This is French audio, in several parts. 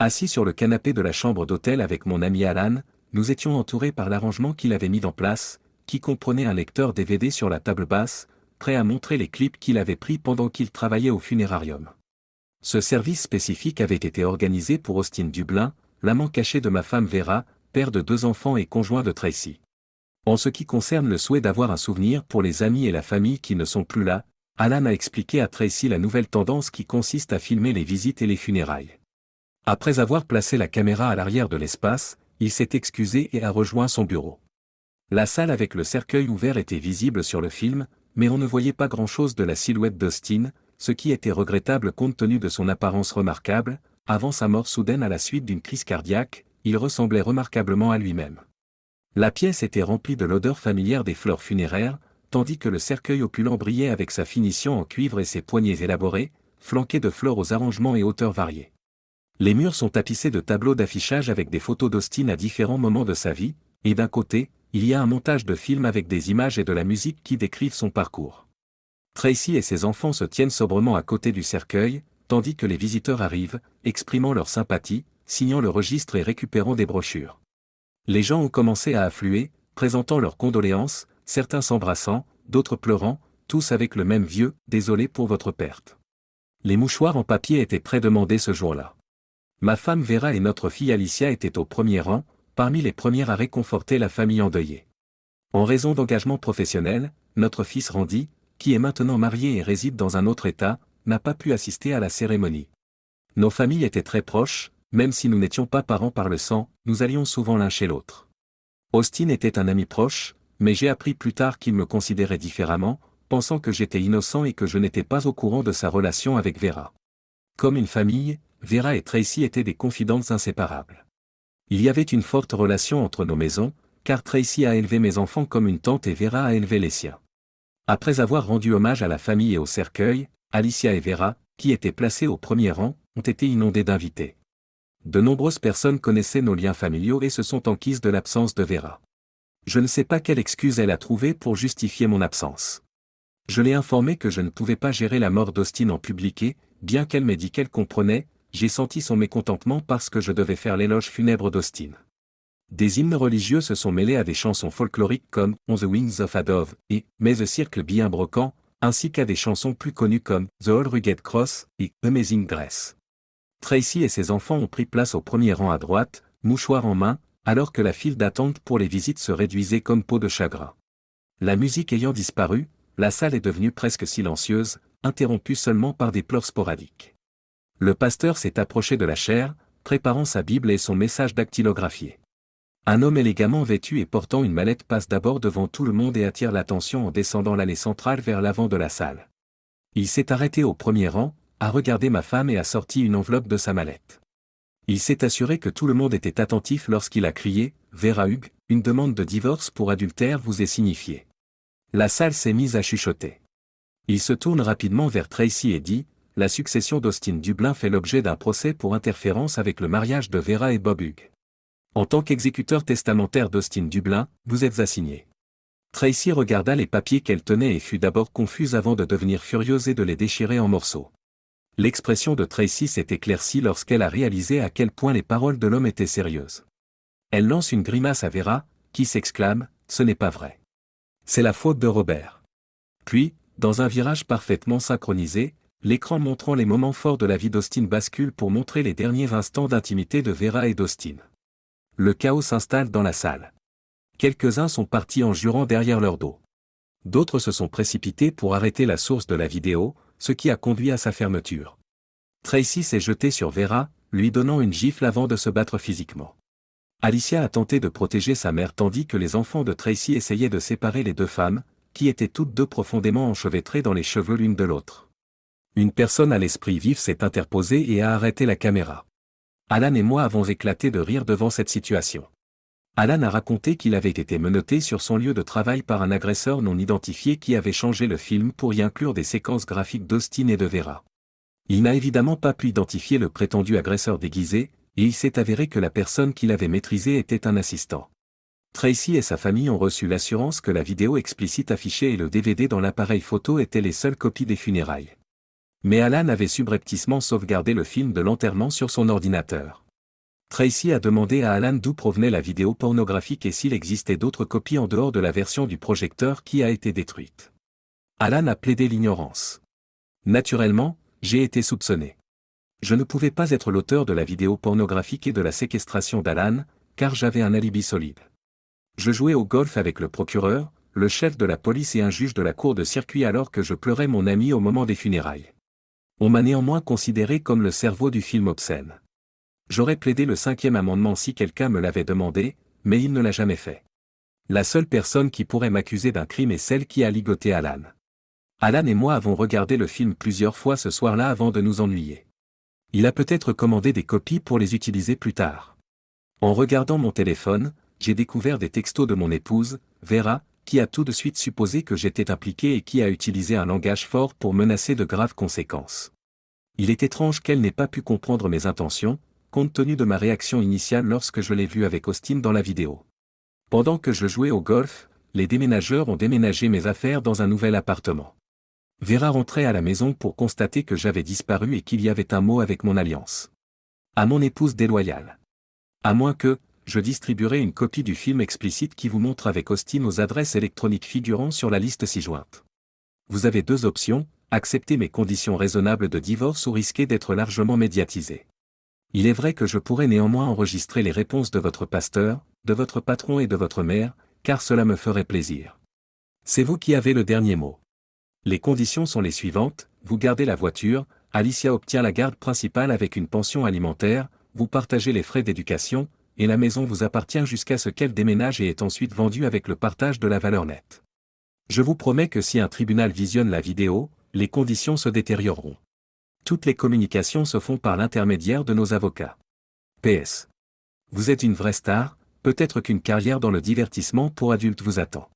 Assis sur le canapé de la chambre d'hôtel avec mon ami Alan, nous étions entourés par l'arrangement qu'il avait mis en place, qui comprenait un lecteur DVD sur la table basse, prêt à montrer les clips qu'il avait pris pendant qu'il travaillait au funérarium. Ce service spécifique avait été organisé pour Austin Dublin, l'amant caché de ma femme Vera, père de 2 enfants et conjoint de Tracy. En ce qui concerne le souhait d'avoir un souvenir pour les amis et la famille qui ne sont plus là, Alan a expliqué à Tracy la nouvelle tendance qui consiste à filmer les visites et les funérailles. Après avoir placé la caméra à l'arrière de l'espace, il s'est excusé et a rejoint son bureau. La salle avec le cercueil ouvert était visible sur le film, mais on ne voyait pas grand-chose de la silhouette d'Austin, ce qui était regrettable compte tenu de son apparence remarquable. Avant sa mort soudaine à la suite d'une crise cardiaque, il ressemblait remarquablement à lui-même. La pièce était remplie de l'odeur familière des fleurs funéraires, tandis que le cercueil opulent brillait avec sa finition en cuivre et ses poignées élaborées, flanquées de fleurs aux arrangements et hauteurs variées. Les murs sont tapissés de tableaux d'affichage avec des photos d'Austin à différents moments de sa vie, et d'un côté, il y a un montage de films avec des images et de la musique qui décrivent son parcours. Tracy et ses enfants se tiennent sobrement à côté du cercueil, tandis que les visiteurs arrivent, exprimant leur sympathie, signant le registre et récupérant des brochures. Les gens ont commencé à affluer, présentant leurs condoléances, certains s'embrassant, d'autres pleurant, tous avec le même vieux « Désolé pour votre perte ». Les mouchoirs en papier étaient très demandés ce jour-là. Ma femme Vera et notre fille Alicia étaient au premier rang, parmi les premières à réconforter la famille endeuillée. En raison d'engagement professionnel, notre fils Randy, qui est maintenant marié et réside dans un autre État, n'a pas pu assister à la cérémonie. Nos familles étaient très proches, même si nous n'étions pas parents par le sang, nous allions souvent l'un chez l'autre. Austin était un ami proche, mais j'ai appris plus tard qu'il me considérait différemment, pensant que j'étais innocent et que je n'étais pas au courant de sa relation avec Vera. Comme une famille, Vera et Tracy étaient des confidentes inséparables. Il y avait une forte relation entre nos maisons, car Tracy a élevé mes enfants comme une tante et Vera a élevé les siens. Après avoir rendu hommage à la famille et au cercueil, Alicia et Vera, qui étaient placées au premier rang, ont été inondées d'invités. De nombreuses personnes connaissaient nos liens familiaux et se sont enquises de l'absence de Vera. Je ne sais pas quelle excuse elle a trouvée pour justifier mon absence. Je l'ai informée que je ne pouvais pas gérer la mort d'Austin en public et, bien qu'elle m'ait dit qu'elle comprenait, j'ai senti son mécontentement parce que je devais faire l'éloge funèbre d'Austin. Des hymnes religieux se sont mêlés à des chansons folkloriques comme On the Wings of a Dove et Mais the Circle bien broquant, ainsi qu'à des chansons plus connues comme The Old Rugged Cross et Amazing Grace. Tracy et ses enfants ont pris place au premier rang à droite, mouchoir en main, alors que la file d'attente pour les visites se réduisait comme peau de chagrin. La musique ayant disparu, la salle est devenue presque silencieuse, interrompue seulement par des pleurs sporadiques. Le pasteur s'est approché de la chaire, préparant sa Bible et son message dactylographié. Un homme élégamment vêtu et portant une mallette passe d'abord devant tout le monde et attire l'attention en descendant l'allée centrale vers l'avant de la salle. Il s'est arrêté au premier rang, a regardé ma femme et a sorti une enveloppe de sa mallette. Il s'est assuré que tout le monde était attentif lorsqu'il a crié « Vera Hughes, une demande de divorce pour adultère vous est signifiée ». La salle s'est mise à chuchoter. Il se tourne rapidement vers Tracy et dit « La succession d'Austin Dublin fait l'objet d'un procès pour interférence avec le mariage de Vera et Bob Hughes. En tant qu'exécuteur testamentaire d'Austin Dublin, vous êtes assigné. » Tracy regarda les papiers qu'elle tenait et fut d'abord confuse avant de devenir furieuse et de les déchirer en morceaux. L'expression de Tracy s'est éclaircie lorsqu'elle a réalisé à quel point les paroles de l'homme étaient sérieuses. Elle lance une grimace à Vera, qui s'exclame « Ce n'est pas vrai. C'est la faute de Robert. » Puis, dans un virage parfaitement synchronisé, l'écran montrant les moments forts de la vie d'Austin bascule pour montrer les derniers instants d'intimité de Vera et d'Austin. Le chaos s'installe dans la salle. Quelques-uns sont partis en jurant derrière leur dos. D'autres se sont précipités pour arrêter la source de la vidéo, ce qui a conduit à sa fermeture. Tracy s'est jetée sur Vera, lui donnant une gifle avant de se battre physiquement. Alicia a tenté de protéger sa mère tandis que les enfants de Tracy essayaient de séparer les deux femmes, qui étaient toutes deux profondément enchevêtrées dans les cheveux l'une de l'autre. Une personne à l'esprit vif s'est interposée et a arrêté la caméra. Alan et moi avons éclaté de rire devant cette situation. Alan a raconté qu'il avait été menotté sur son lieu de travail par un agresseur non identifié qui avait changé le film pour y inclure des séquences graphiques d'Austin et de Vera. Il n'a évidemment pas pu identifier le prétendu agresseur déguisé, et il s'est avéré que la personne qui l'avait maîtrisé était un assistant. Tracy et sa famille ont reçu l'assurance que la vidéo explicite affichée et le DVD dans l'appareil photo étaient les seules copies des funérailles. Mais Alan avait subrepticement sauvegardé le film de l'enterrement sur son ordinateur. Tracy a demandé à Alan d'où provenait la vidéo pornographique et s'il existait d'autres copies en dehors de la version du projecteur qui a été détruite. Alan a plaidé l'ignorance. Naturellement, j'ai été soupçonné. Je ne pouvais pas être l'auteur de la vidéo pornographique et de la séquestration d'Alan, car j'avais un alibi solide. Je jouais au golf avec le procureur, le chef de la police et un juge de la cour de circuit alors que je pleurais mon ami au moment des funérailles. On m'a néanmoins considéré comme le cerveau du film obscène. J'aurais plaidé le 5e amendement si quelqu'un me l'avait demandé, mais il ne l'a jamais fait. La seule personne qui pourrait m'accuser d'un crime est celle qui a ligoté Alan. Alan et moi avons regardé le film plusieurs fois ce soir-là avant de nous ennuyer. Il a peut-être commandé des copies pour les utiliser plus tard. En regardant mon téléphone, j'ai découvert des textos de mon épouse, Vera, qui a tout de suite supposé que j'étais impliqué et qui a utilisé un langage fort pour menacer de graves conséquences. Il est étrange qu'elle n'ait pas pu comprendre mes intentions, compte tenu de ma réaction initiale lorsque je l'ai vue avec Austin dans la vidéo. Pendant que je jouais au golf, les déménageurs ont déménagé mes affaires dans un nouvel appartement. Vera rentrait à la maison pour constater que j'avais disparu et qu'il y avait un mot avec mon alliance. À mon épouse déloyale. À moins que, je distribuerai une copie du film explicite qui vous montre avec Austin aux adresses électroniques figurant sur la liste ci-jointe. Vous avez 2 options, accepter mes conditions raisonnables de divorce ou risquer d'être largement médiatisé. Il est vrai que je pourrais néanmoins enregistrer les réponses de votre pasteur, de votre patron et de votre mère, car cela me ferait plaisir. C'est vous qui avez le dernier mot. Les conditions sont les suivantes, vous gardez la voiture, Alicia obtient la garde principale avec une pension alimentaire, vous partagez les frais d'éducation, et la maison vous appartient jusqu'à ce qu'elle déménage et est ensuite vendue avec le partage de la valeur nette. Je vous promets que si un tribunal visionne la vidéo, les conditions se détérioreront. Toutes les communications se font par l'intermédiaire de nos avocats. PS. Vous êtes une vraie star, peut-être qu'une carrière dans le divertissement pour adultes vous attend.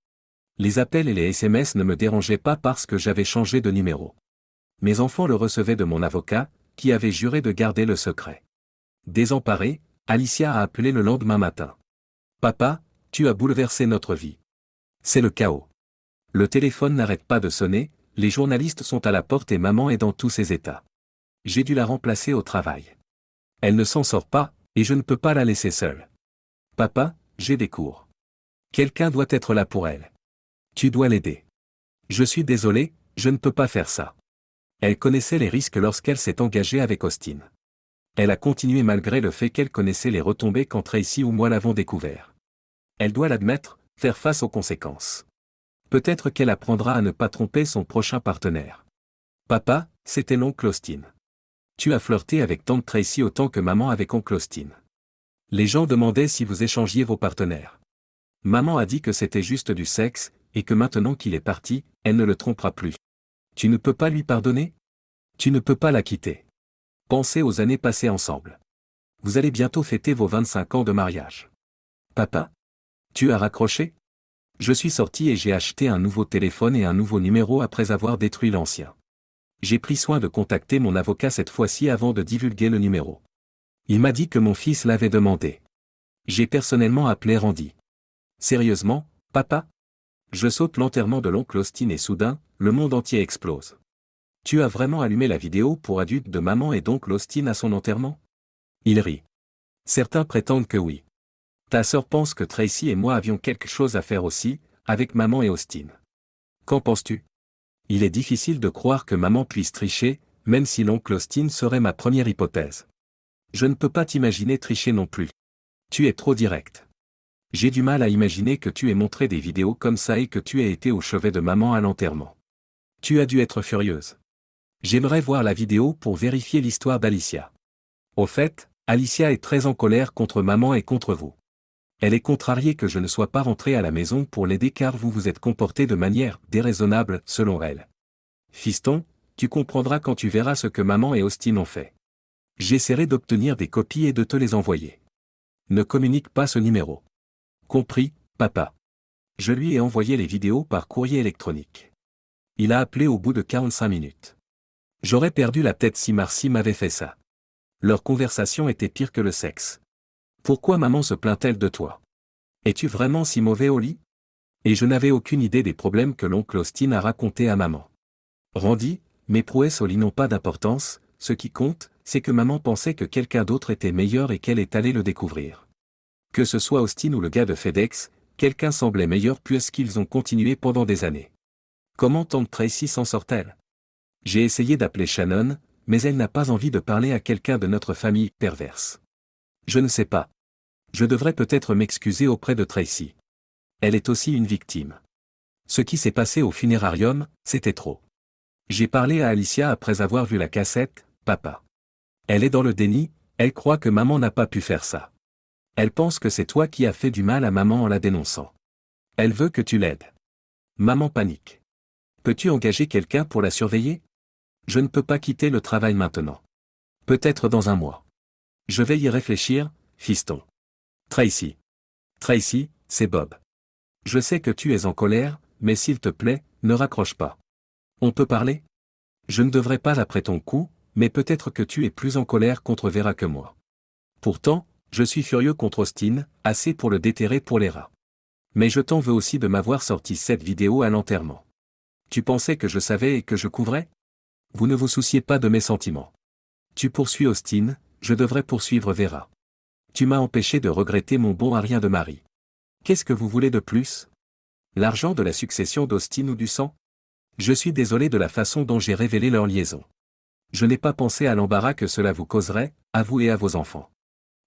Les appels et les SMS ne me dérangeaient pas parce que j'avais changé de numéro. Mes enfants le recevaient de mon avocat, qui avait juré de garder le secret. Désemparée, Alicia a appelé le lendemain matin. Papa, tu as bouleversé notre vie. C'est le chaos. Le téléphone n'arrête pas de sonner, les journalistes sont à la porte et maman est dans tous ses états. J'ai dû la remplacer au travail. Elle ne s'en sort pas, et je ne peux pas la laisser seule. Papa, j'ai des cours. Quelqu'un doit être là pour elle. Tu dois l'aider. Je suis désolé, je ne peux pas faire ça. Elle connaissait les risques lorsqu'elle s'est engagée avec Austin. Elle a continué malgré le fait qu'elle connaissait les retombées quand Tracy ou moi l'avons découvert. Elle doit l'admettre, faire face aux conséquences. Peut-être qu'elle apprendra à ne pas tromper son prochain partenaire. Papa, c'était l'oncle Austin. Tu as flirté avec tante Tracy autant que maman avec oncle Austin. Les gens demandaient si vous échangiez vos partenaires. Maman a dit que c'était juste du sexe, et que maintenant qu'il est parti, elle ne le trompera plus. Tu ne peux pas lui pardonner? Tu ne peux pas la quitter. Pensez aux années passées ensemble. Vous allez bientôt fêter vos 25 ans de mariage. Papa? Tu as raccroché? Je suis sorti et j'ai acheté un nouveau téléphone et un nouveau numéro après avoir détruit l'ancien. J'ai pris soin de contacter mon avocat cette fois-ci avant de divulguer le numéro. Il m'a dit que mon fils l'avait demandé. J'ai personnellement appelé Randy. Sérieusement, papa? Je saute l'enterrement de l'oncle Austin et soudain, le monde entier explose. Tu as vraiment allumé la vidéo pour adultes de maman et d'oncle Austin à son enterrement? Il rit. Certains prétendent que oui. Ta sœur pense que Tracy et moi avions quelque chose à faire aussi, avec maman et Austin. Qu'en penses-tu? Il est difficile de croire que maman puisse tricher, même si l'oncle Austin serait ma première hypothèse. Je ne peux pas t'imaginer tricher non plus. Tu es trop direct. J'ai du mal à imaginer que tu aies montré des vidéos comme ça et que tu aies été au chevet de maman à l'enterrement. Tu as dû être furieuse. J'aimerais voir la vidéo pour vérifier l'histoire d'Alicia. Au fait, Alicia est très en colère contre maman et contre vous. Elle est contrariée que je ne sois pas rentré à la maison pour l'aider car vous vous êtes comporté de manière déraisonnable, selon elle. Fiston, tu comprendras quand tu verras ce que maman et Austin ont fait. J'essaierai d'obtenir des copies et de te les envoyer. Ne communique pas ce numéro. Compris, papa. Je lui ai envoyé les vidéos par courrier électronique. Il a appelé au bout de 45 minutes. J'aurais perdu la tête si Marcy m'avait fait ça. Leur conversation était pire que le sexe. Pourquoi maman se plaint-elle de toi? Es-tu vraiment si mauvais au lit? Et je n'avais aucune idée des problèmes que l'oncle Austin a racontés à maman. Randy, mes prouesses au lit n'ont pas d'importance, ce qui compte, c'est que maman pensait que quelqu'un d'autre était meilleur et qu'elle est allée le découvrir. Que ce soit Austin ou le gars de FedEx, quelqu'un semblait meilleur puisqu'ils ont continué pendant des années. Comment tante Tracy s'en sort-elle? J'ai essayé d'appeler Shannon, mais elle n'a pas envie de parler à quelqu'un de notre famille perverse. Je ne sais pas. Je devrais peut-être m'excuser auprès de Tracy. Elle est aussi une victime. Ce qui s'est passé au funérarium, c'était trop. J'ai parlé à Alicia après avoir vu la cassette, papa. Elle est dans le déni, elle croit que maman n'a pas pu faire ça. Elle pense que c'est toi qui as fait du mal à maman en la dénonçant. Elle veut que tu l'aides. Maman panique. Peux-tu engager quelqu'un pour la surveiller? Je ne peux pas quitter le travail maintenant. Peut-être dans un mois. Je vais y réfléchir, fiston. Tracy. Tracy, c'est Bob. Je sais que tu es en colère, mais s'il te plaît, ne raccroche pas. On peut parler? Je ne devrais pas après ton coup, mais peut-être que tu es plus en colère contre Vera que moi. Pourtant, je suis furieux contre Austin, assez pour le déterrer pour les rats. Mais je t'en veux aussi de m'avoir sorti cette vidéo à l'enterrement. Tu pensais que je savais et que je couvrais? Vous ne vous souciez pas de mes sentiments. Tu poursuis Austin, je devrais poursuivre Vera. Tu m'as empêché de regretter mon bon à rien de mari. Qu'est-ce que vous voulez de plus? L'argent de la succession d'Austin ou du sang? Je suis désolé de la façon dont j'ai révélé leur liaison. Je n'ai pas pensé à l'embarras que cela vous causerait, à vous et à vos enfants.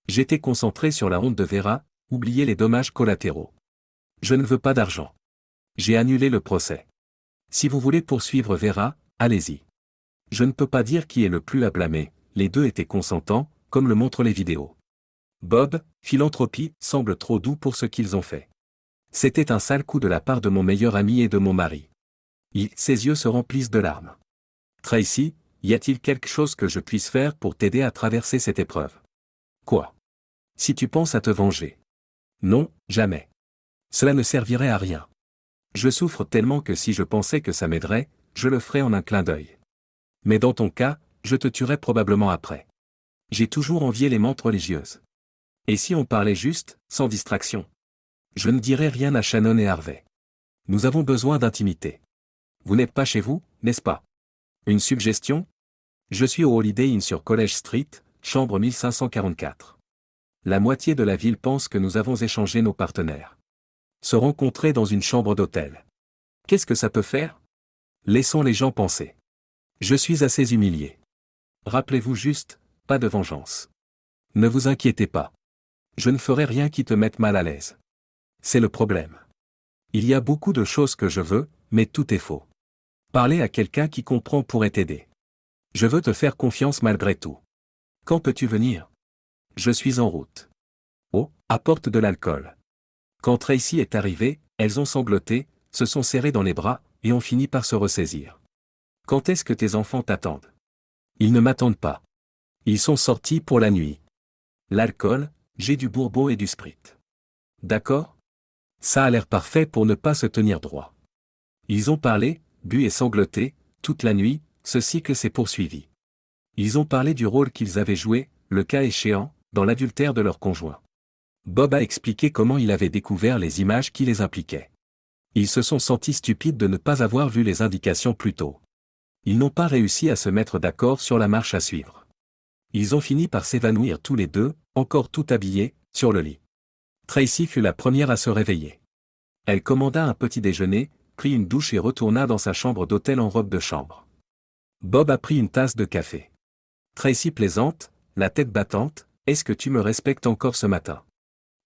J'étais concentré sur la honte de Vera, oubliez les dommages collatéraux. Je ne veux pas d'argent. J'ai annulé le procès. Si vous voulez poursuivre Vera, allez-y. Je ne peux pas dire qui est le plus à blâmer, les deux étaient consentants, comme le montrent les vidéos. Bob, philanthropie, semble trop doux pour ce qu'ils ont fait. C'était un sale coup de la part de mon meilleur ami et de mon mari. Ses yeux se remplissent de larmes. Tracy, y a-t-il quelque chose que je puisse faire pour t'aider à traverser cette épreuve? Quoi? Si tu penses à te venger. Non, jamais. Cela ne servirait à rien. Je souffre tellement que si je pensais que ça m'aiderait, je le ferais en un clin d'œil. Mais dans ton cas, je te tuerais probablement après. J'ai toujours envié les mentes religieuses. Et si on parlait juste, sans distraction? Je ne dirais rien à Shannon et Harvey. Nous avons besoin d'intimité. Vous n'êtes pas chez vous, n'est-ce pas? Une suggestion? Je suis au Holiday Inn sur College Street, chambre 1544. La moitié de la ville pense que nous avons échangé nos partenaires. Se rencontrer dans une chambre d'hôtel. Qu'est-ce que ça peut faire? Laissons les gens penser. Je suis assez humilié. Rappelez-vous juste, pas de vengeance. Ne vous inquiétez pas. Je ne ferai rien qui te mette mal à l'aise. C'est le problème. Il y a beaucoup de choses que je veux, mais tout est faux. Parler à quelqu'un qui comprend pourrait t'aider. Je veux te faire confiance malgré tout. Quand peux-tu venir? Je suis en route. Oh, apporte de l'alcool. Quand Tracy est arrivée, elles ont sangloté, se sont serrées dans les bras, et ont fini par se ressaisir. Quand est-ce que tes enfants t'attendent? Ils ne m'attendent pas. Ils sont sortis pour la nuit. L'alcool, j'ai du bourbon et du sprit. D'accord? Ça a l'air parfait pour ne pas se tenir droit. Ils ont parlé, bu et sangloté, toute la nuit, ce cycle s'est poursuivi. Ils ont parlé du rôle qu'ils avaient joué, le cas échéant, dans l'adultère de leur conjoint. Bob a expliqué comment il avait découvert les images qui les impliquaient. Ils se sont sentis stupides de ne pas avoir vu les indications plus tôt. Ils n'ont pas réussi à se mettre d'accord sur la marche à suivre. Ils ont fini par s'évanouir tous les deux, encore tout habillés, sur le lit. Tracy fut la première à se réveiller. Elle commanda un petit déjeuner, prit une douche et retourna dans sa chambre d'hôtel en robe de chambre. Bob a pris une tasse de café. Tracy plaisante, la tête battante, est-ce que tu me respectes encore ce matin?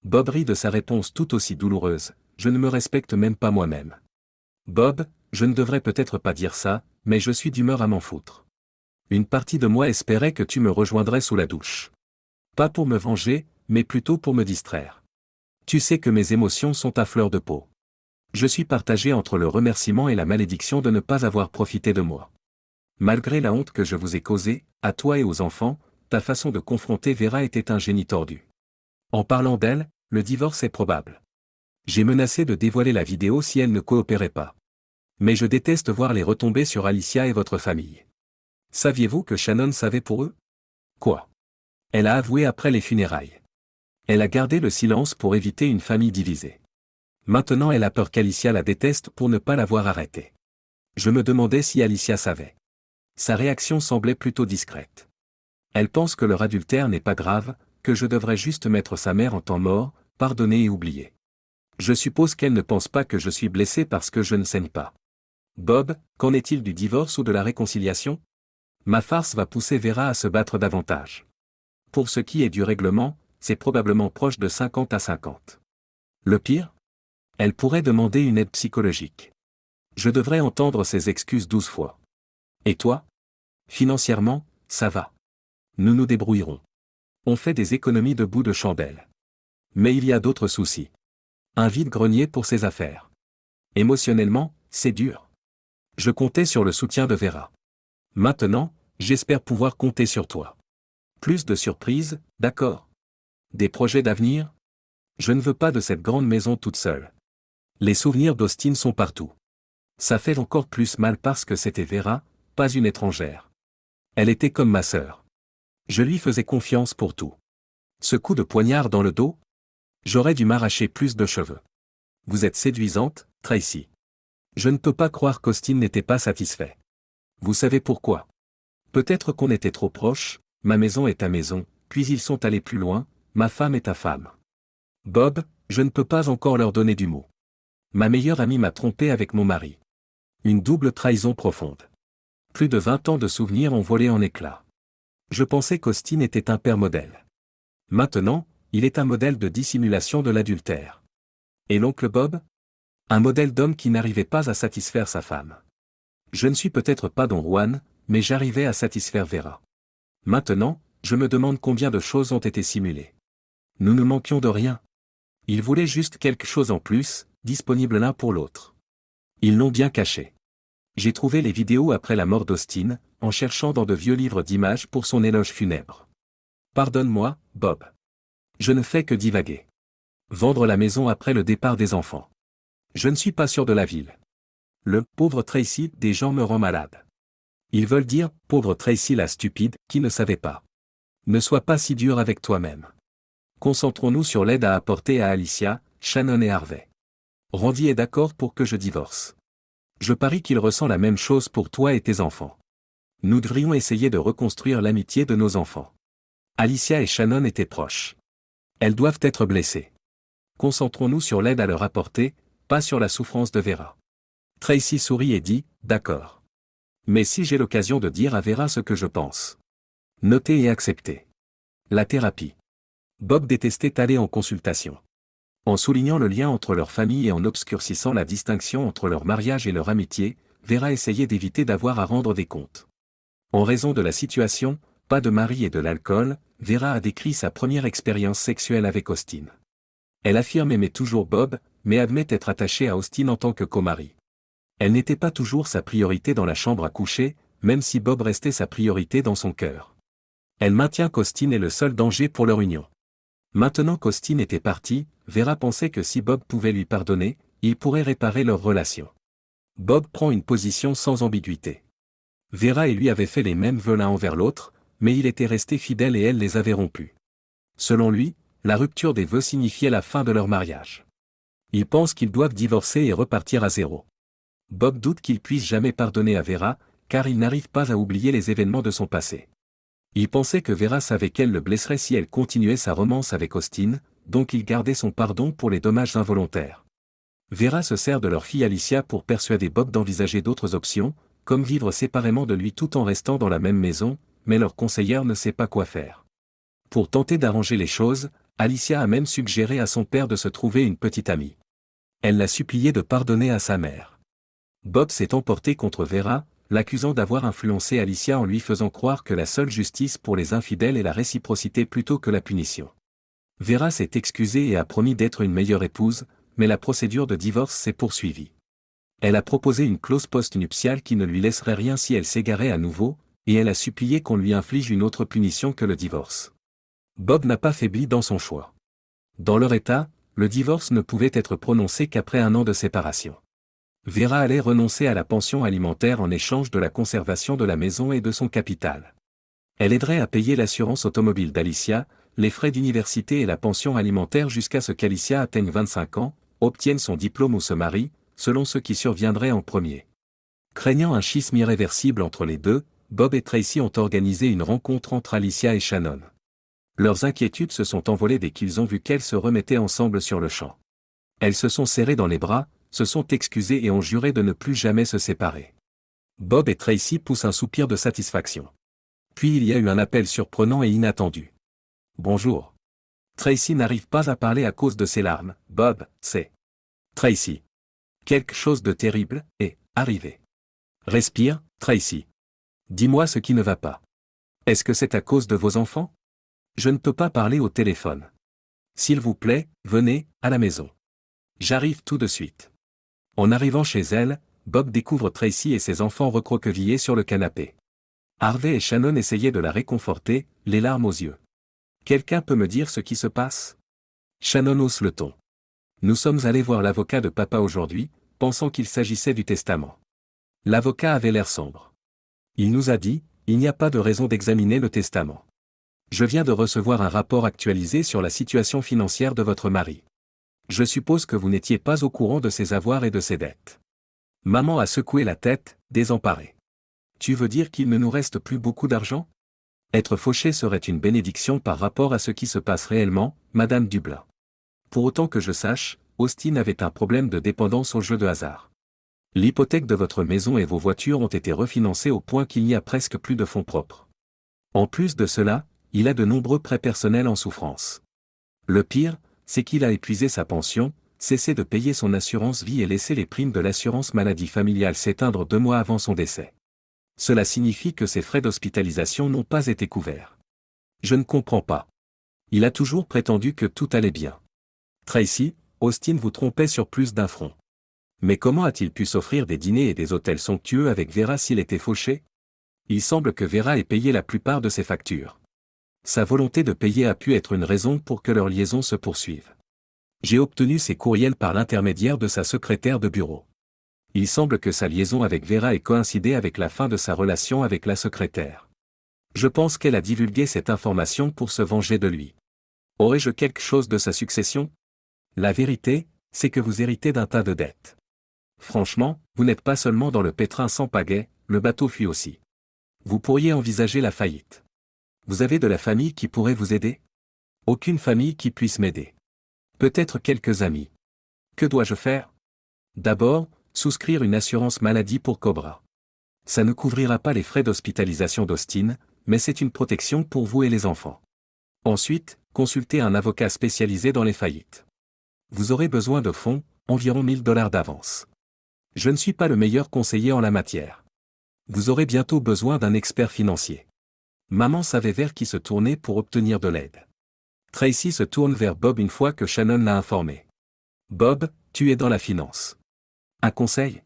Bob rit de sa réponse tout aussi douloureuse, je ne me respecte même pas moi-même. Bob, je ne devrais peut-être pas dire ça, mais je suis d'humeur à m'en foutre. Une partie de moi espérait que tu me rejoindrais sous la douche. Pas pour me venger, mais plutôt pour me distraire. Tu sais que mes émotions sont à fleur de peau. Je suis partagé entre le remerciement et la malédiction de ne pas avoir profité de moi. Malgré la honte que je vous ai causée, à toi et aux enfants, ta façon de confronter Vera était un génie tordu. En parlant d'elle, le divorce est probable. J'ai menacé de dévoiler la vidéo si elle ne coopérait pas. Mais je déteste voir les retombées sur Alicia et votre famille. Saviez-vous que Shannon savait pour eux? Quoi? Elle a avoué après les funérailles. Elle a gardé le silence pour éviter une famille divisée. Maintenant elle a peur qu'Alicia la déteste pour ne pas l'avoir arrêtée. Je me demandais si Alicia savait. Sa réaction semblait plutôt discrète. Elle pense que leur adultère n'est pas grave, que je devrais juste mettre sa mère en temps mort, pardonner et oublier. Je suppose qu'elle ne pense pas que je suis blessé parce que je ne saigne pas. Bob, qu'en est-il du divorce ou de la réconciliation? Ma farce va pousser Vera à se battre davantage. Pour ce qui est du règlement, c'est probablement proche de 50 à 50. Le pire? Elle pourrait demander une aide psychologique. Je devrais entendre ses excuses 12 fois. Et toi? Financièrement, ça va. Nous nous débrouillerons. On fait des économies de bout de chandelle. Mais il y a d'autres soucis. Un vide-grenier pour ses affaires. Émotionnellement, c'est dur. Je comptais sur le soutien de Vera. Maintenant, j'espère pouvoir compter sur toi. Plus de surprises, d'accord. Des projets d'avenir? Je ne veux pas de cette grande maison toute seule. Les souvenirs d'Austin sont partout. Ça fait encore plus mal parce que c'était Vera, pas une étrangère. Elle était comme ma sœur. Je lui faisais confiance pour tout. Ce coup de poignard dans le dos? J'aurais dû m'arracher plus de cheveux. Vous êtes séduisante, Tracy. Je ne peux pas croire qu'Austin n'était pas satisfait. Vous savez pourquoi? Peut-être qu'on était trop proches, ma maison est ta maison, puis ils sont allés plus loin, ma femme est ta femme. Bob, je ne peux pas encore leur donner du mot. Ma meilleure amie m'a trompé avec mon mari. Une double trahison profonde. Plus de 20 ans de souvenirs ont volé en éclats. Je pensais qu'Austin était un père modèle. Maintenant, il est un modèle de dissimulation de l'adultère. Et l'oncle Bob? Un modèle d'homme qui n'arrivait pas à satisfaire sa femme. Je ne suis peut-être pas Don Juan, mais j'arrivais à satisfaire Vera. Maintenant, je me demande combien de choses ont été simulées. Nous ne manquions de rien. Ils voulaient juste quelque chose en plus, disponible l'un pour l'autre. Ils l'ont bien caché. J'ai trouvé les vidéos après la mort d'Austin, en cherchant dans de vieux livres d'images pour son éloge funèbre. Pardonne-moi, Bob. Je ne fais que divaguer. Vendre la maison après le départ des enfants. Je ne suis pas sûr de la ville. Le « pauvre Tracy » des gens me rend malade. Ils veulent dire « pauvre Tracy la stupide, qui ne savait pas ». Ne sois pas si dur avec toi-même. Concentrons-nous sur l'aide à apporter à Alicia, Shannon et Harvey. Randy est d'accord pour que je divorce. Je parie qu'il ressent la même chose pour toi et tes enfants. Nous devrions essayer de reconstruire l'amitié de nos enfants. Alicia et Shannon étaient proches. Elles doivent être blessées. Concentrons-nous sur l'aide à leur apporter, pas sur la souffrance de Vera. Tracy sourit et dit, d'accord. Mais si j'ai l'occasion de dire à Vera ce que je pense. Notez et acceptez. La thérapie. Bob détestait aller en consultation. En soulignant le lien entre leur famille et en obscurcissant la distinction entre leur mariage et leur amitié, Vera essayait d'éviter d'avoir à rendre des comptes. En raison de la situation, pas de mari et de l'alcool, Vera a décrit sa première expérience sexuelle avec Austin. Elle affirme aimer toujours Bob, mais admet être attachée à Austin en tant que co-mari. Elle n'était pas toujours sa priorité dans la chambre à coucher, même si Bob restait sa priorité dans son cœur. Elle maintient qu'Austin est le seul danger pour leur union. Maintenant qu'Austin était parti, Vera pensait que si Bob pouvait lui pardonner, il pourrait réparer leur relation. Bob prend une position sans ambiguïté. Vera et lui avaient fait les mêmes vœux l'un envers l'autre, mais il était resté fidèle et elle les avait rompus. Selon lui, la rupture des vœux signifiait la fin de leur mariage. Il pense qu'ils doivent divorcer et repartir à zéro. Bob doute qu'il puisse jamais pardonner à Vera, car il n'arrive pas à oublier les événements de son passé. Il pensait que Vera savait qu'elle le blesserait si elle continuait sa romance avec Austin, donc il gardait son pardon pour les dommages involontaires. Vera se sert de leur fille Alicia pour persuader Bob d'envisager d'autres options, comme vivre séparément de lui tout en restant dans la même maison, mais leur conseillère ne sait pas quoi faire. Pour tenter d'arranger les choses, Alicia a même suggéré à son père de se trouver une petite amie. Elle l'a supplié de pardonner à sa mère. Bob s'est emporté contre Vera, l'accusant d'avoir influencé Alicia en lui faisant croire que la seule justice pour les infidèles est la réciprocité plutôt que la punition. Vera s'est excusée et a promis d'être une meilleure épouse, mais la procédure de divorce s'est poursuivie. Elle a proposé une clause post-nuptiale qui ne lui laisserait rien si elle s'égarait à nouveau, et elle a supplié qu'on lui inflige une autre punition que le divorce. Bob n'a pas faibli dans son choix. Dans leur état, le divorce ne pouvait être prononcé qu'après 1 an de séparation. Vera allait renoncer à la pension alimentaire en échange de la conservation de la maison et de son capital. Elle aiderait à payer l'assurance automobile d'Alicia, les frais d'université et la pension alimentaire jusqu'à ce qu'Alicia atteigne 25 ans, obtienne son diplôme ou se marie, selon ce qui surviendrait en premier. Craignant un schisme irréversible entre les deux, Bob et Tracy ont organisé une rencontre entre Alicia et Shannon. Leurs inquiétudes se sont envolées dès qu'ils ont vu qu'elles se remettaient ensemble sur le champ. Elles se sont serrées dans les bras, se sont excusées et ont juré de ne plus jamais se séparer. Bob et Tracy poussent un soupir de satisfaction. Puis il y a eu un appel surprenant et inattendu. « Bonjour. » Tracy n'arrive pas à parler à cause de ses larmes. « Bob, c'est... » Tracy. Quelque chose de terrible est arrivé. Respire, Tracy. Dis-moi ce qui ne va pas. Est-ce que c'est à cause de vos enfants? Je ne peux pas parler au téléphone. S'il vous plaît, venez, à la maison. J'arrive tout de suite. En arrivant chez elle, Bob découvre Tracy et ses enfants recroquevillés sur le canapé. Harvey et Shannon essayaient de la réconforter, les larmes aux yeux. Quelqu'un peut me dire ce qui se passe? Shannon hausse le ton. Nous sommes allés voir l'avocat de papa aujourd'hui, pensant qu'il s'agissait du testament. L'avocat avait l'air sombre. Il nous a dit, il n'y a pas de raison d'examiner le testament. Je viens de recevoir un rapport actualisé sur la situation financière de votre mari. Je suppose que vous n'étiez pas au courant de ses avoirs et de ses dettes. Maman a secoué la tête, désemparée. Tu veux dire qu'il ne nous reste plus beaucoup d'argent? Être fauché serait une bénédiction par rapport à ce qui se passe réellement, Madame Dublin. Pour autant que je sache, Austin avait un problème de dépendance aux jeux de hasard. L'hypothèque de votre maison et vos voitures ont été refinancées au point qu'il n'y a presque plus de fonds propres. En plus de cela, il a de nombreux prêts personnels en souffrance. Le pire, c'est qu'il a épuisé sa pension, cessé de payer son assurance vie et laissé les primes de l'assurance maladie familiale s'éteindre 2 mois avant son décès. Cela signifie que ses frais d'hospitalisation n'ont pas été couverts. Je ne comprends pas. Il a toujours prétendu que tout allait bien. Tracy, Austin vous trompait sur plus d'un front. Mais comment a-t-il pu s'offrir des dîners et des hôtels somptueux avec Vera s'il était fauché? Il semble que Vera ait payé la plupart de ses factures. Sa volonté de payer a pu être une raison pour que leur liaison se poursuive. J'ai obtenu ses courriels par l'intermédiaire de sa secrétaire de bureau. Il semble que sa liaison avec Vera ait coïncidé avec la fin de sa relation avec la secrétaire. Je pense qu'elle a divulgué cette information pour se venger de lui. Aurais-je quelque chose de sa succession? La vérité, c'est que vous héritez d'un tas de dettes. Franchement, vous n'êtes pas seulement dans le pétrin sans pagaie, le bateau fuit aussi. Vous pourriez envisager la faillite. Vous avez de la famille qui pourrait vous aider? Aucune famille qui puisse m'aider. Peut-être quelques amis. Que dois-je faire? D'abord, souscrire une assurance maladie pour Cobra. Ça ne couvrira pas les frais d'hospitalisation d'Austin, mais c'est une protection pour vous et les enfants. Ensuite, consultez un avocat spécialisé dans les faillites. Vous aurez besoin de fonds, environ $1000 d'avance. Je ne suis pas le meilleur conseiller en la matière. Vous aurez bientôt besoin d'un expert financier. Maman savait vers qui se tourner pour obtenir de l'aide. Tracy se tourne vers Bob une fois que Shannon l'a informé. Bob, tu es dans la finance. Un conseil?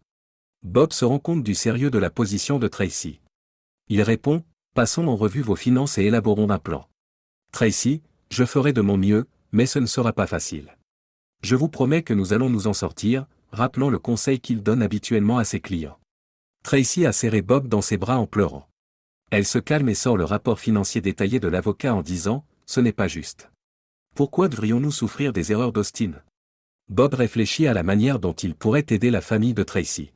Bob se rend compte du sérieux de la position de Tracy. Il répond, passons en revue vos finances et élaborons un plan. Tracy, je ferai de mon mieux, mais ce ne sera pas facile. Je vous promets que nous allons nous en sortir, rappelant le conseil qu'il donne habituellement à ses clients. Tracy a serré Bob dans ses bras en pleurant. Elle se calme et sort le rapport financier détaillé de l'avocat en disant, ce n'est pas juste. Pourquoi devrions-nous souffrir des erreurs d'Austin? Bob réfléchit à la manière dont il pourrait aider la famille de Tracy.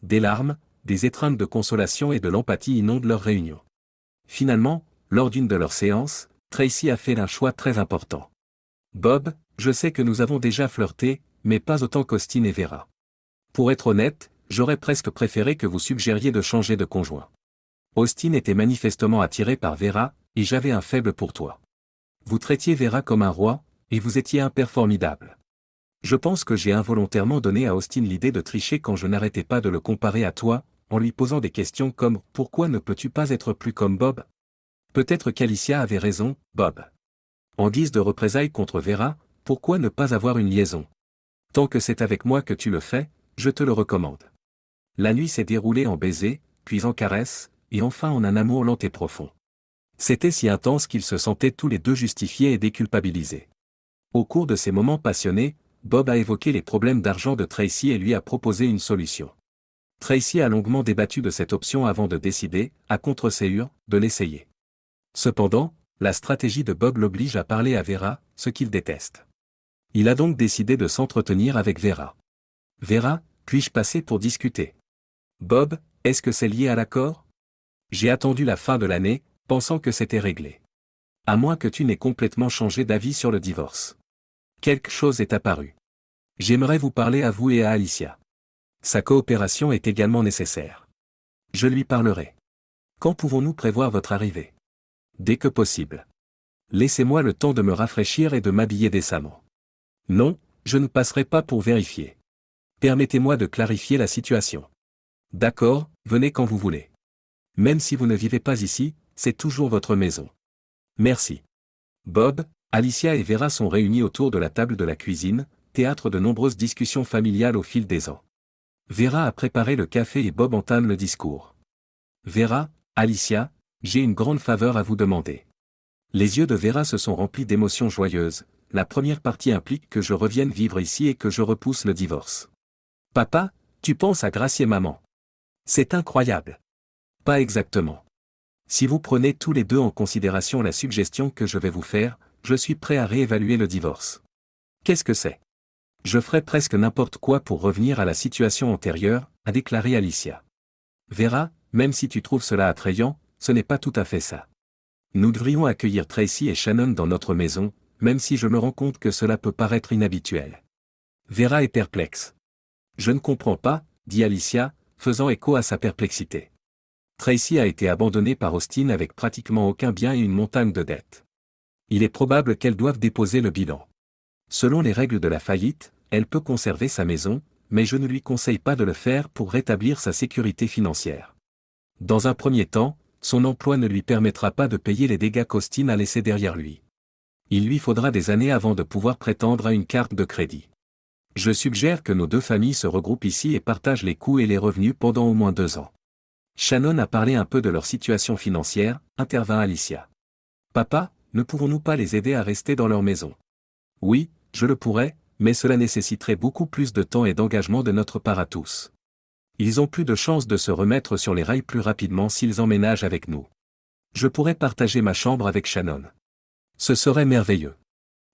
Des larmes, des étreintes de consolation et de l'empathie inondent leur réunion. Finalement, lors d'une de leurs séances, Tracy a fait un choix très important. Bob, je sais que nous avons déjà flirté, mais pas autant qu'Austin et Vera. Pour être honnête, j'aurais presque préféré que vous suggériez de changer de conjoint. Austin était manifestement attiré par Vera, et j'avais un faible pour toi. Vous traitiez Vera comme un roi, et vous étiez un père formidable. Je pense que j'ai involontairement donné à Austin l'idée de tricher quand je n'arrêtais pas de le comparer à toi, en lui posant des questions comme « Pourquoi ne peux-tu pas être plus comme Bob ?» Peut-être qu'Alicia avait raison, Bob. En guise de représailles contre Vera, pourquoi ne pas avoir une liaison? Tant que c'est avec moi que tu le fais, je te le recommande. La nuit s'est déroulée en baisers, puis en caresses, et enfin en un amour lent et profond. C'était si intense qu'ils se sentaient tous les deux justifiés et déculpabilisés. Au cours de ces moments passionnés, Bob a évoqué les problèmes d'argent de Tracy et lui a proposé une solution. Tracy a longuement débattu de cette option avant de décider, à contre-ségur, de l'essayer. Cependant, la stratégie de Bob l'oblige à parler à Vera, ce qu'il déteste. Il a donc décidé de s'entretenir avec Vera. Vera, puis-je passer pour discuter? Bob, est-ce que c'est lié à l'accord? J'ai attendu la fin de l'année, pensant que c'était réglé. À moins que tu n'aies complètement changé d'avis sur le divorce. Quelque chose est apparu. J'aimerais vous parler à vous et à Alicia. Sa coopération est également nécessaire. Je lui parlerai. Quand pouvons-nous prévoir votre arrivée? Dès que possible. Laissez-moi le temps de me rafraîchir et de m'habiller décemment. Non, je ne passerai pas pour vérifier. Permettez-moi de clarifier la situation. D'accord, venez quand vous voulez. Même si vous ne vivez pas ici, c'est toujours votre maison. Merci. Bob, Alicia et Vera sont réunis autour de la table de la cuisine, théâtre de nombreuses discussions familiales au fil des ans. Vera a préparé le café et Bob entame le discours. Vera, Alicia, j'ai une grande faveur à vous demander. Les yeux de Vera se sont remplis d'émotions joyeuses. La première partie implique que je revienne vivre ici et que je repousse le divorce. Papa, tu penses à Gracie et maman. C'est incroyable. Pas exactement. Si vous prenez tous les deux en considération la suggestion que je vais vous faire, je suis prêt à réévaluer le divorce. Qu'est-ce que c'est? Je ferai presque n'importe quoi pour revenir à la situation antérieure, a déclaré Alicia. Vera, même si tu trouves cela attrayant, ce n'est pas tout à fait ça. Nous devrions accueillir Tracy et Shannon dans notre maison, même si je me rends compte que cela peut paraître inhabituel. Vera est perplexe. Je ne comprends pas, dit Alicia, faisant écho à sa perplexité. Tracy a été abandonnée par Austin avec pratiquement aucun bien et une montagne de dettes. Il est probable qu'elle doive déposer le bilan. Selon les règles de la faillite, elle peut conserver sa maison, mais je ne lui conseille pas de le faire pour rétablir sa sécurité financière. Dans un premier temps, son emploi ne lui permettra pas de payer les dégâts qu'Austin a laissés derrière lui. Il lui faudra des années avant de pouvoir prétendre à une carte de crédit. Je suggère que nos deux familles se regroupent ici et partagent les coûts et les revenus pendant au moins 2 ans. Shannon a parlé un peu de leur situation financière, intervint Alicia. Papa, ne pouvons-nous pas les aider à rester dans leur maison? Oui, je le pourrais, mais cela nécessiterait beaucoup plus de temps et d'engagement de notre part à tous. Ils ont plus de chances de se remettre sur les rails plus rapidement s'ils emménagent avec nous. Je pourrais partager ma chambre avec Shannon. Ce serait merveilleux.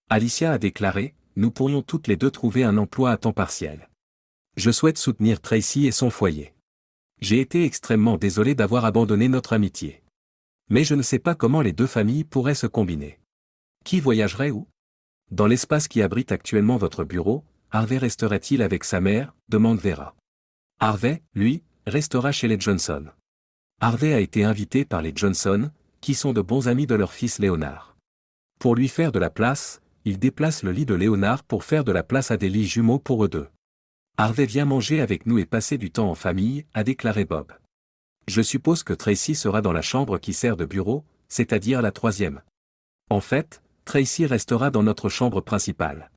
Alicia a déclaré, nous pourrions toutes les deux trouver un emploi à temps partiel. Je souhaite soutenir Tracy et son foyer. J'ai été extrêmement désolé d'avoir abandonné notre amitié. Mais je ne sais pas comment les deux familles pourraient se combiner. Qui voyagerait où? Dans l'espace qui abrite actuellement votre bureau, Harvey resterait-il avec sa mère? Demande Vera. Harvey, lui, restera chez les Johnson. Harvey a été invité par les Johnson, qui sont de bons amis de leur fils Léonard. Pour lui faire de la place, il déplace le lit de Léonard pour faire de la place à des lits jumeaux pour eux deux. Harvey vient manger avec nous et passer du temps en famille, a déclaré Bob. Je suppose que Tracy sera dans la chambre qui sert de bureau, c'est-à-dire la 3e. En fait, Tracy restera dans notre chambre principale.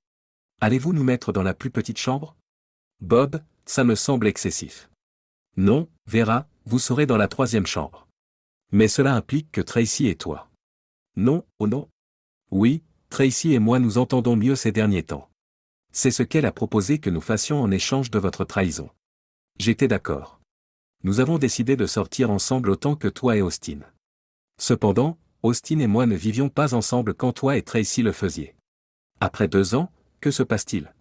Allez-vous nous mettre dans la plus petite chambre? Bob, ça me semble excessif. Non, Vera, vous serez dans la 3e chambre. Mais cela implique que Tracy et toi. Non, oh non. Oui, Tracy et moi nous entendons mieux ces derniers temps. C'est ce qu'elle a proposé que nous fassions en échange de votre trahison. J'étais d'accord. Nous avons décidé de sortir ensemble autant que toi et Austin. Cependant, Austin et moi ne vivions pas ensemble quand toi et Tracy le faisiez. Après 2 ans, que se passe-t-il?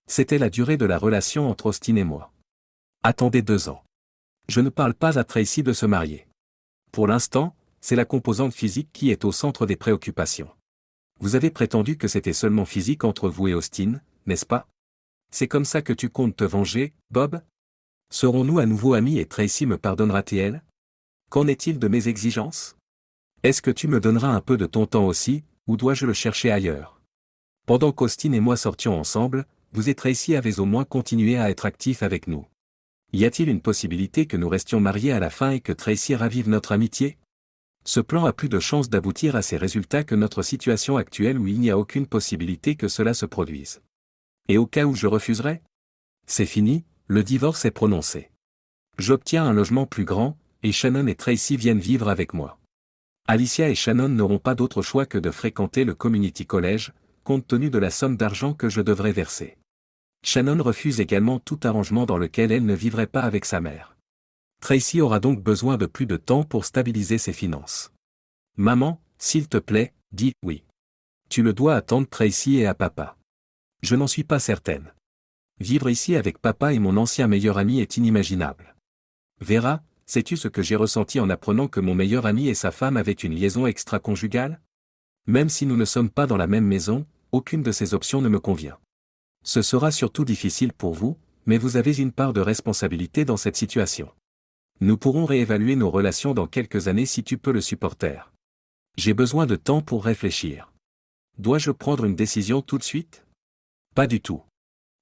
C'était la durée de la relation entre Austin et moi. Attendez 2 ans. Je ne parle pas à Tracy de se marier. Pour l'instant, c'est la composante physique qui est au centre des préoccupations. Vous avez prétendu que c'était seulement physique entre vous et Austin, n'est-ce pas? C'est comme ça que tu comptes te venger, Bob? Serons-nous à nouveau amis et Tracy me pardonnera-t-elle? Qu'en est-il de mes exigences? Est-ce que tu me donneras un peu de ton temps aussi, ou dois-je le chercher ailleurs? Pendant qu'Austin et moi sortions ensemble, vous et Tracy avez au moins continué à être actifs avec nous. Y a-t-il une possibilité que nous restions mariés à la fin et que Tracy ravive notre amitié? Ce plan a plus de chances d'aboutir à ces résultats que notre situation actuelle où il n'y a aucune possibilité que cela se produise. Et au cas où je refuserais? C'est fini, le divorce est prononcé. J'obtiens un logement plus grand, et Shannon et Tracy viennent vivre avec moi. Alicia et Shannon n'auront pas d'autre choix que de fréquenter le community college, compte tenu de la somme d'argent que je devrais verser. Shannon refuse également tout arrangement dans lequel elle ne vivrait pas avec sa mère. Tracy aura donc besoin de plus de temps pour stabiliser ses finances. Maman, s'il te plaît, dis oui. Tu le dois à tante Tracy et à papa. Je n'en suis pas certaine. Vivre ici avec papa et mon ancien meilleur ami est inimaginable. Vera, sais-tu ce que j'ai ressenti en apprenant que mon meilleur ami et sa femme avaient une liaison extra-conjugale? Même si nous ne sommes pas dans la même maison, aucune de ces options ne me convient. Ce sera surtout difficile pour vous, mais vous avez une part de responsabilité dans cette situation. Nous pourrons réévaluer nos relations dans quelques années si tu peux le supporter. J'ai besoin de temps pour réfléchir. Dois-je prendre une décision tout de suite? Pas du tout.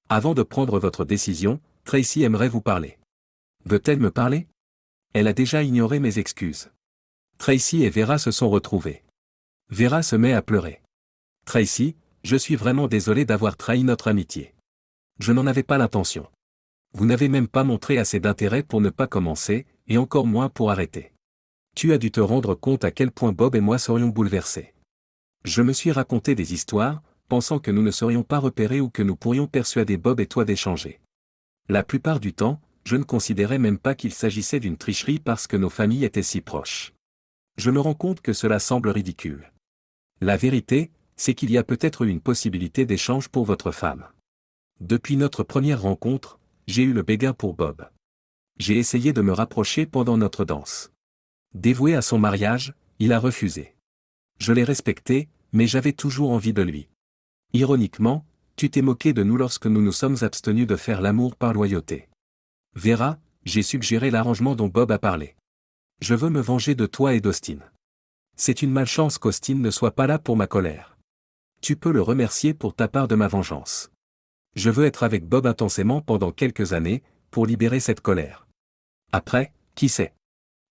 Avant de prendre votre décision, Tracy aimerait vous parler. Veut-elle me parler? Elle a déjà ignoré mes excuses. Tracy et Vera se sont retrouvés. Vera se met à pleurer. Tracy, je suis vraiment désolé d'avoir trahi notre amitié. Je n'en avais pas l'intention. Vous n'avez même pas montré assez d'intérêt pour ne pas commencer, et encore moins pour arrêter. Tu as dû te rendre compte à quel point Bob et moi serions bouleversés. Je me suis raconté des histoires, pensant que nous ne serions pas repérés ou que nous pourrions persuader Bob et toi d'échanger. La plupart du temps, je ne considérais même pas qu'il s'agissait d'une tricherie parce que nos familles étaient si proches. Je me rends compte que cela semble ridicule. La vérité, c'est qu'il y a peut-être eu une possibilité d'échange pour votre femme. Depuis notre première rencontre, j'ai eu le béguin pour Bob. J'ai essayé de me rapprocher pendant notre danse. Dévoué à son mariage, il a refusé. Je l'ai respecté, mais j'avais toujours envie de lui. Ironiquement, tu t'es moqué de nous lorsque nous nous sommes abstenus de faire l'amour par loyauté. Vera, j'ai suggéré l'arrangement dont Bob a parlé. Je veux me venger de toi et d'Austin. C'est une malchance qu'Austin ne soit pas là pour ma colère. Tu peux le remercier pour ta part de ma vengeance. Je veux être avec Bob intensément pendant quelques années, pour libérer cette colère. Après, qui sait?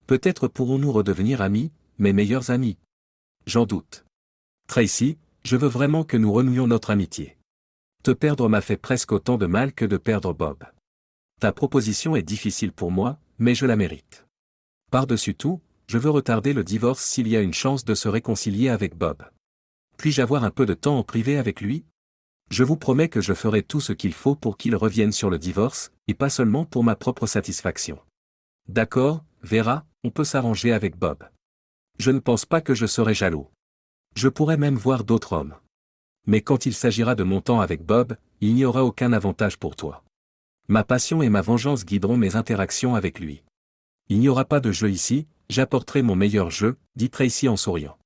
Peut-être pourrons-nous redevenir amis, mes meilleurs amis. J'en doute. Tracy, je veux vraiment que nous renouions notre amitié. Te perdre m'a fait presque autant de mal que de perdre Bob. Ta proposition est difficile pour moi, mais je la mérite. Par-dessus tout, je veux retarder le divorce s'il y a une chance de se réconcilier avec Bob. Puis-je avoir un peu de temps en privé avec lui? Je vous promets que je ferai tout ce qu'il faut pour qu'il revienne sur le divorce, et pas seulement pour ma propre satisfaction. D'accord, Vera, on peut s'arranger avec Bob. Je ne pense pas que je serai jaloux. Je pourrais même voir d'autres hommes. Mais quand il s'agira de mon temps avec Bob, il n'y aura aucun avantage pour toi. Ma passion et ma vengeance guideront mes interactions avec lui. Il n'y aura pas de jeu ici, j'apporterai mon meilleur jeu, dit Tracy en souriant.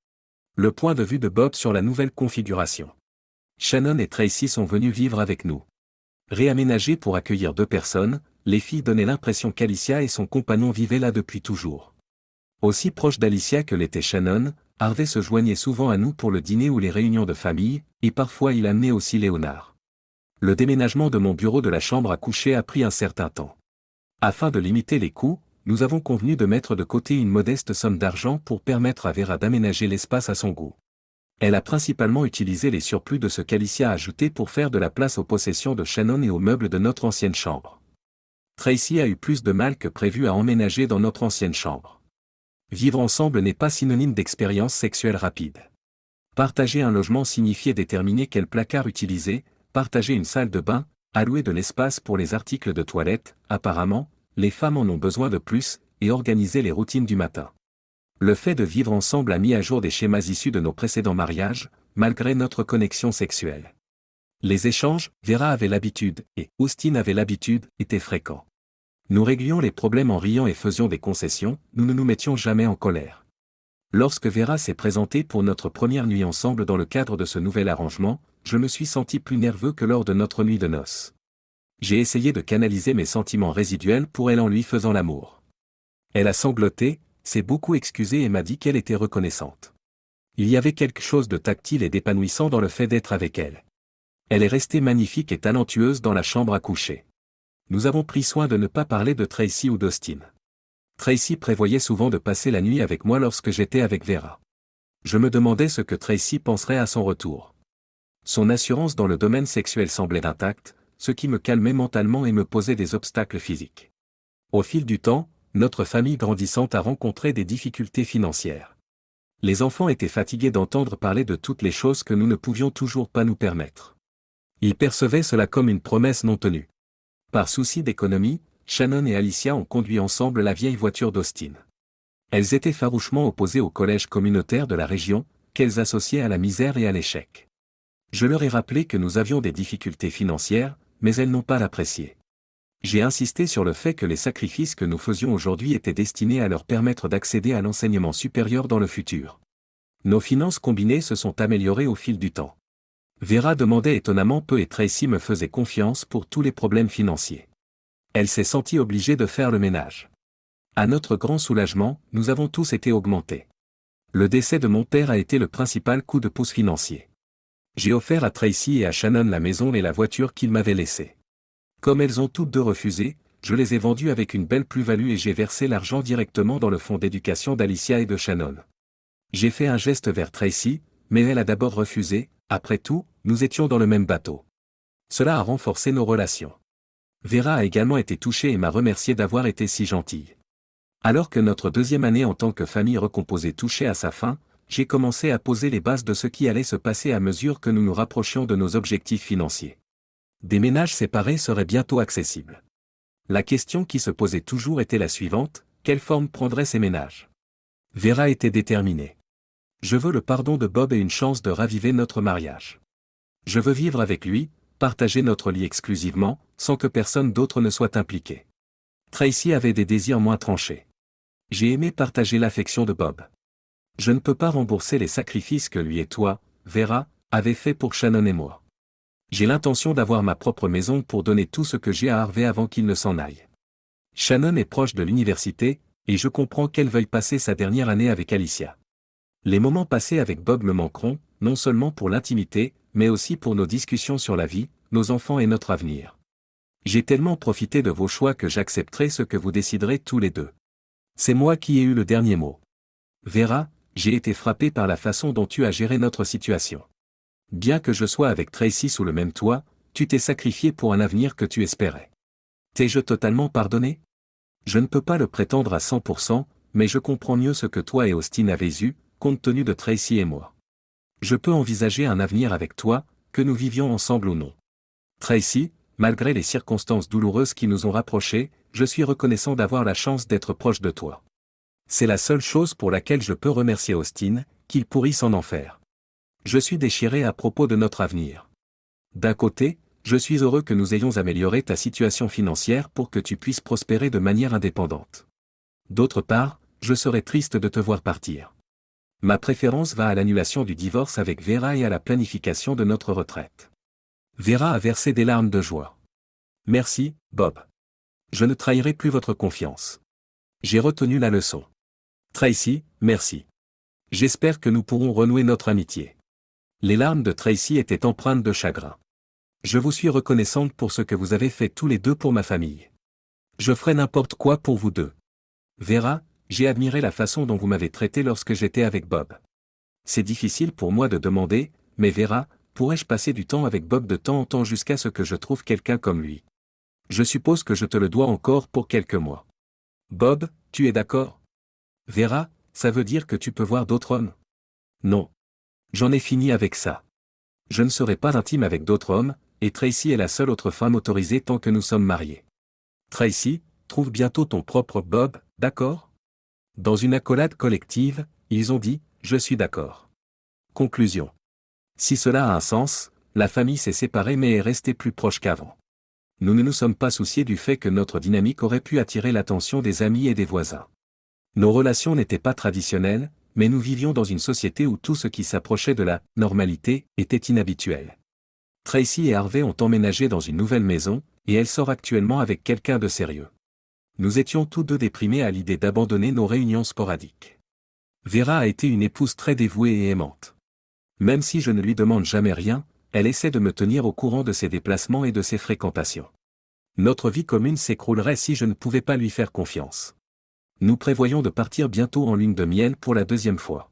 Le point de vue de Bob sur la nouvelle configuration. Shannon et Tracy sont venus vivre avec nous. Réaménagés pour accueillir 2 personnes, les filles donnaient l'impression qu'Alicia et son compagnon vivaient là depuis toujours. Aussi proche d'Alicia que l'était Shannon, Harvey se joignait souvent à nous pour le dîner ou les réunions de famille, et parfois il amenait aussi Léonard. Le déménagement de mon bureau de la chambre à coucher a pris un certain temps. Afin de limiter les coûts, nous avons convenu de mettre de côté une modeste somme d'argent pour permettre à Vera d'aménager l'espace à son goût. Elle a principalement utilisé les surplus de ce qu'Alicia a ajouté pour faire de la place aux possessions de Shannon et aux meubles de notre ancienne chambre. Tracy a eu plus de mal que prévu à emménager dans notre ancienne chambre. Vivre ensemble n'est pas synonyme d'expérience sexuelle rapide. Partager un logement signifiait déterminer quel placard utiliser, partager une salle de bain, allouer de l'espace pour les articles de toilette, apparemment, les femmes en ont besoin de plus, et organiser les routines du matin. Le fait de vivre ensemble a mis à jour des schémas issus de nos précédents mariages, malgré notre connexion sexuelle. Les échanges, Vera avait l'habitude, et Austin avait l'habitude, étaient fréquents. Nous réglions les problèmes en riant et faisions des concessions, nous ne nous mettions jamais en colère. Lorsque Vera s'est présentée pour notre première nuit ensemble dans le cadre de ce nouvel arrangement, je me suis senti plus nerveux que lors de notre nuit de noces. J'ai essayé de canaliser mes sentiments résiduels pour elle en lui faisant l'amour. Elle a sangloté, s'est beaucoup excusée et m'a dit qu'elle était reconnaissante. Il y avait quelque chose de tactile et d'épanouissant dans le fait d'être avec elle. Elle est restée magnifique et talentueuse dans la chambre à coucher. Nous avons pris soin de ne pas parler de Tracy ou d'Austin. Tracy prévoyait souvent de passer la nuit avec moi lorsque j'étais avec Vera. Je me demandais ce que Tracy penserait à son retour. Son assurance dans le domaine sexuel semblait intacte, ce qui me calmait mentalement et me posait des obstacles physiques. Au fil du temps, notre famille grandissante a rencontré des difficultés financières. Les enfants étaient fatigués d'entendre parler de toutes les choses que nous ne pouvions toujours pas nous permettre. Ils percevaient cela comme une promesse non tenue. Par souci d'économie, Shannon et Alicia ont conduit ensemble la vieille voiture d'Austin. Elles étaient farouchement opposées au collège communautaire de la région, qu'elles associaient à la misère et à l'échec. Je leur ai rappelé que nous avions des difficultés financières, mais elles n'ont pas l'apprécié. J'ai insisté sur le fait que les sacrifices que nous faisions aujourd'hui étaient destinés à leur permettre d'accéder à l'enseignement supérieur dans le futur. Nos finances combinées se sont améliorées au fil du temps. Vera demandait étonnamment peu et Tracy me faisait confiance pour tous les problèmes financiers. Elle s'est sentie obligée de faire le ménage. À notre grand soulagement, nous avons tous été augmentés. Le décès de mon père a été le principal coup de pouce financier. J'ai offert à Tracy et à Shannon la maison et la voiture qu'ils m'avaient laissées. Comme elles ont toutes deux refusé, je les ai vendues avec une belle plus-value et j'ai versé l'argent directement dans le fonds d'éducation d'Alicia et de Shannon. J'ai fait un geste vers Tracy, mais elle a d'abord refusé. Après tout, nous étions dans le même bateau. Cela a renforcé nos relations. Vera a également été touchée et m'a remercié d'avoir été si gentille. Alors que notre deuxième année en tant que famille recomposée touchait à sa fin, j'ai commencé à poser les bases de ce qui allait se passer à mesure que nous nous rapprochions de nos objectifs financiers. Des ménages séparés seraient bientôt accessibles. La question qui se posait toujours était la suivante, quelle forme prendraient ces ménages? Vera était déterminée. Je veux le pardon de Bob et une chance de raviver notre mariage. Je veux vivre avec lui, partager notre lit exclusivement, sans que personne d'autre ne soit impliqué. Tracy avait des désirs moins tranchés. J'ai aimé partager l'affection de Bob. Je ne peux pas rembourser les sacrifices que lui et toi, Vera, avez faits pour Shannon et moi. J'ai l'intention d'avoir ma propre maison pour donner tout ce que j'ai à Harvey avant qu'il ne s'en aille. Shannon est proche de l'université, et je comprends qu'elle veuille passer sa dernière année avec Alicia. Les moments passés avec Bob me manqueront, non seulement pour l'intimité, mais aussi pour nos discussions sur la vie, nos enfants et notre avenir. J'ai tellement profité de vos choix que j'accepterai ce que vous déciderez tous les deux. C'est moi qui ai eu le dernier mot. Vera, j'ai été frappé par la façon dont tu as géré notre situation. Bien que je sois avec Tracy sous le même toit, tu t'es sacrifié pour un avenir que tu espérais. T'ai-je totalement pardonné? Je ne peux pas le prétendre à 100%, mais je comprends mieux ce que toi et Austin avez eu, compte tenu de Tracy et moi. Je peux envisager un avenir avec toi, que nous vivions ensemble ou non. Tracy, malgré les circonstances douloureuses qui nous ont rapprochés, je suis reconnaissant d'avoir la chance d'être proche de toi. C'est la seule chose pour laquelle je peux remercier Austin, qu'il pourrisse en enfer. Je suis déchiré à propos de notre avenir. D'un côté, je suis heureux que nous ayons amélioré ta situation financière pour que tu puisses prospérer de manière indépendante. D'autre part, je serais triste de te voir partir. Ma préférence va à l'annulation du divorce avec Vera et à la planification de notre retraite. Vera a versé des larmes de joie. Merci, Bob. Je ne trahirai plus votre confiance. J'ai retenu la leçon. Tracy, merci. J'espère que nous pourrons renouer notre amitié. Les larmes de Tracy étaient empreintes de chagrin. Je vous suis reconnaissante pour ce que vous avez fait tous les deux pour ma famille. Je ferai n'importe quoi pour vous deux. Vera, j'ai admiré la façon dont vous m'avez traité lorsque j'étais avec Bob. C'est difficile pour moi de demander, mais Vera, pourrais-je passer du temps avec Bob de temps en temps jusqu'à ce que je trouve quelqu'un comme lui? Je suppose que je te le dois encore pour quelques mois. Bob, tu es d'accord? Vera, ça veut dire que tu peux voir d'autres hommes? Non. J'en ai fini avec ça. Je ne serai pas intime avec d'autres hommes, et Tracy est la seule autre femme autorisée tant que nous sommes mariés. Tracy, trouve bientôt ton propre Bob, d'accord? Dans une accolade collective, ils ont dit « Je suis d'accord ». Conclusion. Si cela a un sens, la famille s'est séparée mais est restée plus proche qu'avant. Nous ne nous sommes pas souciés du fait que notre dynamique aurait pu attirer l'attention des amis et des voisins. Nos relations n'étaient pas traditionnelles, mais nous vivions dans une société où tout ce qui s'approchait de la « normalité » était inhabituel. Tracy et Harvey ont emménagé dans une nouvelle maison, et elle sort actuellement avec quelqu'un de sérieux. Nous étions tous deux déprimés à l'idée d'abandonner nos réunions sporadiques. Vera a été une épouse très dévouée et aimante. Même si je ne lui demande jamais rien, elle essaie de me tenir au courant de ses déplacements et de ses fréquentations. Notre vie commune s'écroulerait si je ne pouvais pas lui faire confiance. Nous prévoyons de partir bientôt en lune de miel pour la deuxième fois.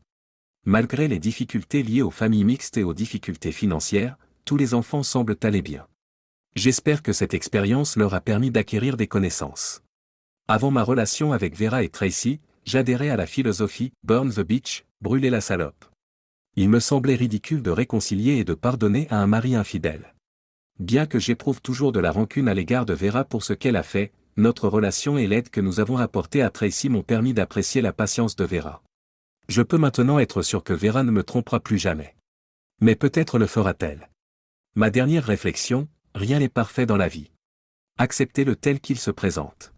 Malgré les difficultés liées aux familles mixtes et aux difficultés financières, tous les enfants semblent aller bien. J'espère que cette expérience leur a permis d'acquérir des connaissances. Avant ma relation avec Vera et Tracy, j'adhérais à la philosophie « Burn the bitch », brûler la salope. Il me semblait ridicule de réconcilier et de pardonner à un mari infidèle. Bien que j'éprouve toujours de la rancune à l'égard de Vera pour ce qu'elle a fait, notre relation et l'aide que nous avons apportée à Tracy m'ont permis d'apprécier la patience de Vera. Je peux maintenant être sûr que Vera ne me trompera plus jamais. Mais peut-être le fera-t-elle. Ma dernière réflexion, rien n'est parfait dans la vie. Acceptez-le tel qu'il se présente.